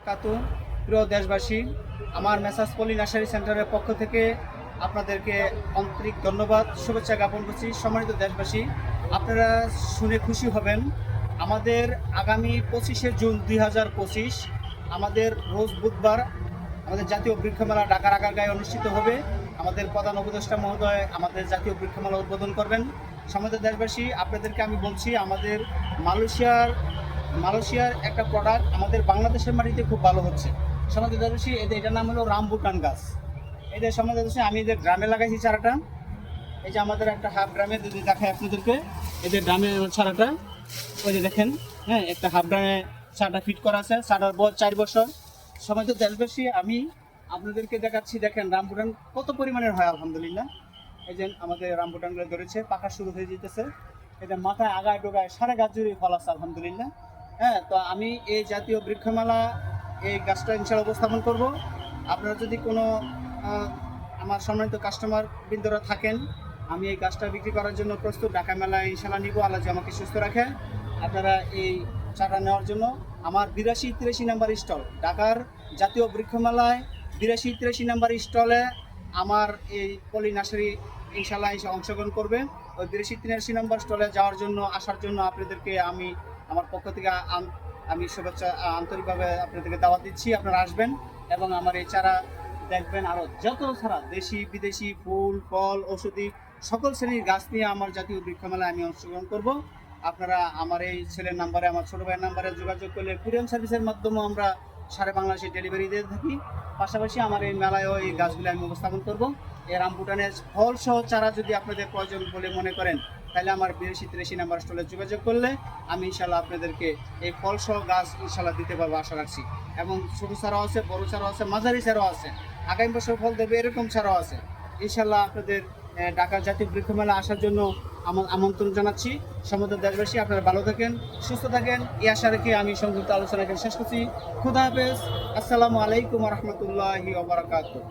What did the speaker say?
কাতু প্রিয় দেশবাসী, আমার মেসাজ পলি নার্সারি সেন্টারের পক্ষ থেকে আপনাদেরকে আন্তরিক ধন্যবাদ শুভেচ্ছা জ্ঞাপন করছি। সম্মানিত দেশবাসী, আপনারা শুনে খুশি হবেন, আমাদের আগামী 25শে জুন 2025 আমাদের রোজ বুধবার আমাদের জাতীয় বৃক্ষমেলা ঢাকার আগারগাঁয়ে অনুষ্ঠিত হবে। আমাদের প্রধান উপদেষ্টা মহোদয় আমাদের জাতীয় বৃক্ষমেলা উদ্বোধন করবেন। সম্মানিত দেশবাসী, আপনাদেরকে আমি বলছি, আমাদের মালয়েশিয়ার একটা প্রোডাক্ট আমাদের বাংলাদেশের মাটিতে খুব ভালো হচ্ছে। সম্মানিত দেশবাসী, এটার নাম হলো রামবুটান গাছ। এটা সম্মানিত দেশবাসী, আমি এদের গ্রামে লাগাইছি চারাটা। এই যে আমাদের একটা হাফ গ্রামে যদি দেখায় আপনাদেরকে, এদের গ্রামে চারাটা ওই যে দেখেন, হ্যাঁ, একটা হাফ গ্রামে চারাটা ফিট করা আছে। চারার বয়স 4 বছর। সম্মানিত দেশবাসী, আমি আপনাদেরকে দেখাচ্ছি, দেখেন রামবুটান কত পরিমাণের হয়। আলহামদুলিল্লাহ, এই যে আমাদের রামবুটানগুলো ধরেছে, পাকা শুরু হয়ে যেতেছে। এটা মাথায় আগায় ডোগায় সারা গাছ জুড়ে ফল আছে আলহামদুলিল্লাহ। হ্যাঁ, তো আমি এই জাতীয় বৃক্ষমেলা এই গাছটা ইনশাআল্লাহ উপস্থাপন করব। আপনারা যদি কোনো আমার সম্মানিত কাস্টমার বৃন্দরা থাকেন, আমি এই গাছটা বিক্রি করার জন্য প্রস্তুত। ঢাকা মেলায় ইনশাআল্লাহ নিব, আল্লাহ যে আমাকে সুস্থ রাখে। আপনারা এই চাটা নেওয়ার জন্য আমার 82-83 নাম্বার স্টল, ঢাকার জাতীয় বৃক্ষমেলায় 82-83 নাম্বার স্টলে আমার এই পলি নার্সারি ইনশাআল্লাহ অংশগ্রহণ করবে। ওই 82-83 নাম্বার স্টলে যাওয়ার জন্য, আসার জন্য আপনাদেরকে আমি আমার পক্ষ থেকে আমি শুভেচ্ছা আন্তরিকভাবে আপনাদেরকে দাওয়াত দিচ্ছি। আপনারা আসবেন এবং আমার এই চারা দেখবেন। আরও যত ছাড়া দেশি বিদেশি ফুল ফল ঔষধি সকল শ্রেণীর গাছ নিয়ে আমার জাতীয় বৃক্ষমেলায় আমি অংশগ্রহণ করব। আপনারা আমার এই ছেলের নাম্বারে, আমার ছোটো ভাইয়ের নাম্বারে যোগাযোগ করলে কুরিয়ার সার্ভিসের মাধ্যমেও আমরা সারা বাংলাদেশে ডেলিভারি দিয়ে থাকি। পাশাপাশি আমার এই মেলায়ও এই গাছগুলি আমি উপস্থাপন করব। এই রামবুটানের ফল সহ চারা যদি আপনাদের প্রয়োজন বলে মনে করেন, তাহলে আমার 82-83 নাম্বার স্টলে যোগাযোগ করলে আমি ইনশাল্লাহ আপনাদেরকে এই ফল সহ গাছ ইনশাল্লাহ দিতে পারবো, আশা রাখছি। এবং ছোটো চারাও আছে, বড় চারাও আছে, মাঝারি চারাও আছে, আগামী বছর ফল দেবে এরকম চারাও আছে। ইনশাল্লাহ আপনাদের ঢাকার জাতীয় বৃক্ষমেলা আসার জন্য আমার আমন্ত্রণ জানাচ্ছি। সমস্ত দেশবাসী, আপনারা ভালো থাকেন, সুস্থ থাকেন, এই আশা রেখে আমি সংযুক্ত আলোচনা শেষ করছি। খুদা হাফেজ। আসসালামু আলাইকুম রহমতুল্লাহি ওয়া বারাকাতুহু।